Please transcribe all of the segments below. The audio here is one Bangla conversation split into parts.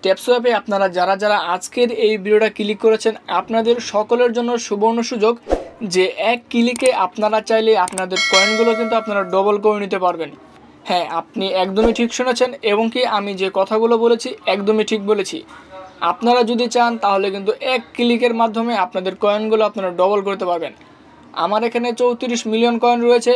ট্যাপসো অ্যাপে আপনারা যারা আজকের এই ভিডিওটা ক্লিক করেছেন আপনাদের সকলের জন্য সুবর্ণ সুযোগ যে এক ক্লিকে আপনারা চাইলে আপনাদের কয়েনগুলো কিন্তু আপনারা ডবল করে নিতে পারবেন। হ্যাঁ, আপনি একদমই ঠিক শুনেছেন এবং কি আমি যে কথাগুলো বলেছি একদমই ঠিক বলেছি। আপনারা যদি চান তাহলে কিন্তু এক ক্লিকের মাধ্যমে আপনাদের কয়েনগুলো আপনারা ডবল করতে পারবেন। আমার এখানে 34 মিলিয়ন কয়েন রয়েছে।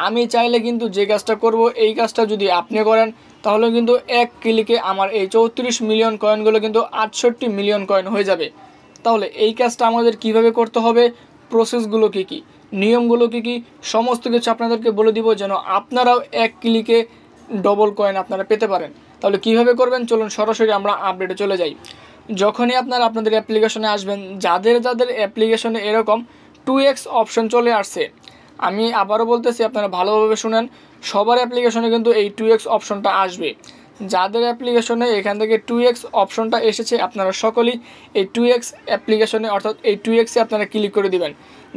আমি চাইলে কিন্তু যে কাজটা করব এই কাজটা যদি আপনি করেন তাহলে কিন্তু এক ক্লিকে আমার এই 34 মিলিয়ন কয়েনগুলো কিন্তু 68 মিলিয়ন কয়েন হয়ে যাবে। তাহলে এই কাজটা আমাদের কিভাবে করতে হবে, প্রসেসগুলো কী কী, নিয়মগুলো কী কী, সমস্ত কিছু আপনাদেরকে বলে দিব যেন আপনারাও এক ক্লিকে ডবল কয়েন আপনারা পেতে পারেন। তাহলে কিভাবে করবেন চলুন সরাসরি আমরা আপডেটে চলে যাই। যখনই আপনারা আপনাদের অ্যাপ্লিকেশনে আসবেন, যাদের অ্যাপ্লিকেশনে এরকম 2x অপশন চলে আসছে, আমি আবারও বলতেছি আপনারা ভালোভাবে শুনেন, সবার অ্যাপ্লিকেশনে কিন্তু এই 2x অপশনটা আসবে। যাদের অ্যাপ্লিকেশনে এখান থেকে 2x অপশনটা এসেছে আপনারা সকলেই এই 2x অ্যাপ্লিকেশনে অর্থাৎ এই 2x-এ আপনারা ক্লিক করে দিবেন।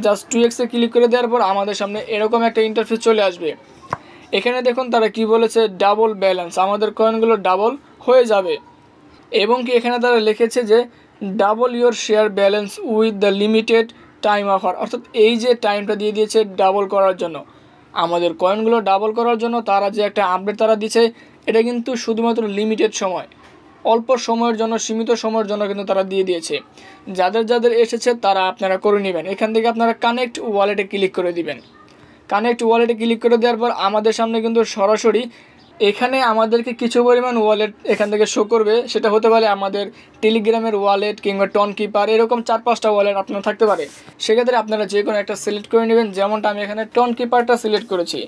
জাস্ট 2x-এ ক্লিক করে দেওয়ার পর আমাদের সামনে এরকম একটা ইন্টারফেস চলে আসবে। এখানে দেখুন তারা কি বলেছে, ডাবল ব্যালেন্স, আমাদের কয়েনগুলো ডাবল হয়ে যাবে এবং কি এখানে তারা লিখেছে যে double your share balance with the limited time offer, অর্থাৎ এই যে টাইমটা দিয়ে দিয়েছে ডাবল করার জন্য, আমাদের কয়েনগুলো ডাবল করার জন্য তারা যে একটা আপডেট তারা দিচ্ছে এটা কিন্তু শুধুমাত্র লিমিটেড সময়, অল্প সময়ের জন্য, সীমিত সময়ের জন্য কিন্তু তারা দিয়ে দিয়েছে। যাদের এসেছে তারা আপনারা করে নেবেন। এখান থেকে আপনারা কানেক্ট ওয়ালেটে ক্লিক করে দিবেন। কানেক্ট ওয়ালেটে ক্লিক করে দেওয়ার পর আমাদের সামনে কিন্তু সরাসরি এখানে আমাদেরকে কিছু পরিমাণ ওয়ালেট এখান থেকে শো করবে। সেটা হতে পারে আমাদের টেলিগ্রামের ওয়ালেট কিংবা টন কিপার, এরকম 4-5টা ওয়ালেট আপনার থাকতে পারে। সেক্ষেত্রে আপনারা যে কোনো একটা সিলেক্ট করে নেবেন। যেমনটা আমি এখানে টন কিপারটা সিলেক্ট করেছি।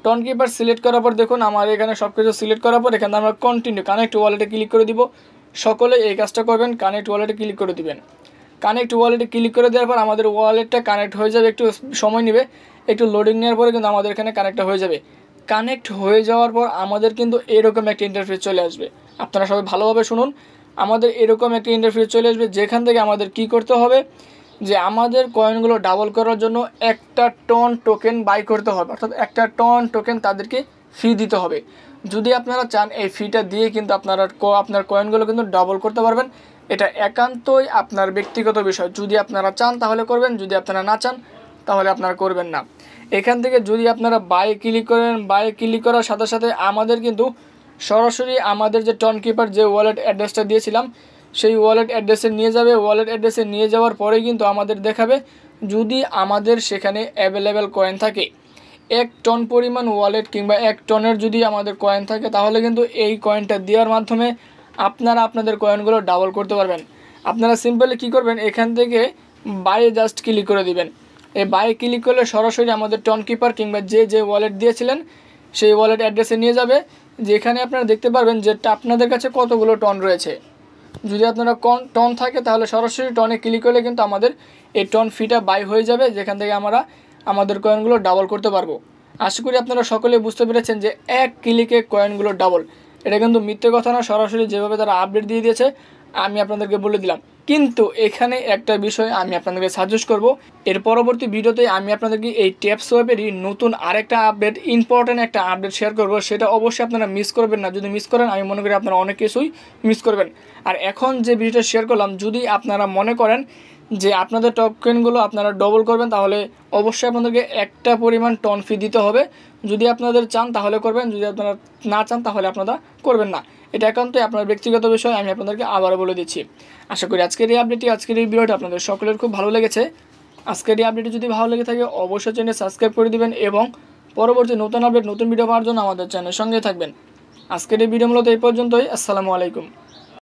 টন কিপার সিলেক্ট করার পর দেখুন আমার এখানে সব কিছু সিলেক্ট করার পর এখানে আমরা কন্টিনিউ কানেক্ট ওয়ালেটে ক্লিক করে দিব। সকলে এই কাজটা করবেন, কানেক্ট ওয়ালেটে ক্লিক করে দিবেন। কানেক্ট ওয়ালেটে ক্লিক করে দেওয়ার পর আমাদের ওয়ালেটটা কানেক্ট হয়ে যাবে, একটু সময় নেবে, একটু লোডিং নেওয়ার পরে কিন্তু আমাদের এখানে কানেক্টটা হয়ে যাবে। কানেক্ট হয়ে যাওয়ার পর আমাদের কিন্তু এরকম একটা ইন্টারফেস চলে আসবে। আপনারা সবাই ভালোভাবে শুনুন, আমাদের এরকম একটা ইন্টারফেস চলে আসবে যেখান থেকে আমাদের কি করতে হবে, যে আমাদের কয়েনগুলো ডাবল করার জন্য একটা টন টোকেন বাই করতে হবে, অর্থাৎ একটা টন টোকেন তাদেরকে ফি দিতে হবে। যদি আপনারা চান এই ফিটা দিয়ে কিন্তু আপনার কয়েনগুলো কিন্তু ডাবল করতে পারবেন। এটা একান্তই আপনার ব্যক্তিগত বিষয়। যদি আপনারা চান তাহলে করবেন, যদি আপনারা না চান তাহলে আপনারা করবেন না। এখান থেকে যদি আপনারা বাই ক্লিক করেন, বাই ক্লিক করার সাথে সাথে আমাদের কিন্তু সরাসরি আমাদের যে টন কিপার যে ওয়ালেট অ্যাড্রেসটা দিয়েছিলাম সেই ওয়ালেট অ্যাড্রেসে নিয়ে যাবে। ওয়ালেট অ্যাড্রেসে নিয়ে যাওয়ার পরেই কিন্তু আমাদের দেখাবে যদি আমাদের সেখানে অ্যাভেলেবেল কয়েন থাকে 1 টন পরিমাণ ওয়ালেট কিংবা 1 টনের যদি আমাদের কয়েন থাকে তাহলে কিন্তু এই কয়েনটা দেওয়ার মাধ্যমে আপনারা আপনাদের কয়েনগুলো ডাবল করতে পারবেন। আপনারা সিম্পলি কী করবেন, এখান থেকে বাইরে জাস্ট ক্লিক করে দিবেন। এই বাই ক্লিক করলে সরাসরি আমাদের টন কিপার কিংবা যে ওয়ালেট দিয়েছিলেন সেই ওয়ালেট অ্যাড্রেসে নিয়ে যাবে, যেখানে আপনারা দেখতে পারবেন যে আপনাদের কাছে কতগুলো টন রয়েছে। যদি আপনারা টন থাকে তাহলে সরাসরি টনে ক্লিক করলে কিন্তু আমাদের এই টন ফিটা বাই হয়ে যাবে, যেখান থেকে আমরা আমাদের কয়েনগুলো ডাবল করতে পারবো। আশা করি আপনারা সকলে বুঝতে পেরেছেন যে এক ক্লিকে কয়েনগুলো ডাবল, এটা কিন্তু মিথ্যে কথা না, সরাসরি যেভাবে তারা আপডেট দিয়ে দিয়েছে আমি আপনাদেরকে বলে দিলাম। কিন্তু এখানে একটা বিষয় আমি আপনাদেরকে সাজেস্ট করব, এর পরবর্তী ভিডিওতে আমি আপনাদেরকে এই ট্যাপসো অ্যাপেরই নতুন আরেকটা আপডেট, ইম্পর্ট্যান্ট একটা আপডেট শেয়ার করব। সেটা অবশ্যই আপনারা মিস করবেন না। যদি মিস করেন আমি মনে করি আপনারা অনেক কিছুই মিস করবেন। আর এখন যে ভিডিওটা শেয়ার করলাম, যদি আপনারা মনে করেন যে আপনাদের টোকেনগুলো আপনারা ডবল করবেন তাহলে অবশ্যই আপনাদেরকে একটা পরিমাণ টন ফি দিতে হবে। যদি আপনাদের চান তাহলে করবেন, যদি আপনারা না চান তাহলে আপনারা করবেন না। এটা একান্তই আপনার ব্যক্তিগত বিষয়, আমি আপনাদেরকে আবারও বলে দিচ্ছি। আশা করি আজকের এই ভিডিওটা আপনাদের সকলের খুব ভালো লেগেছে। আজকের এই আপডেটটি যদি ভালো লেগে থাকে অবশ্যই চ্যানেল সাবস্ক্রাইব করে দিবেন এবং পরবর্তী নতুন আপডেট, নতুন ভিডিও পাওয়ার জন্য আমাদের চ্যানেলের সঙ্গে থাকবেন। আজকের এই ভিডিও মূলত এই পর্যন্তই। আসসালামু আলাইকুম।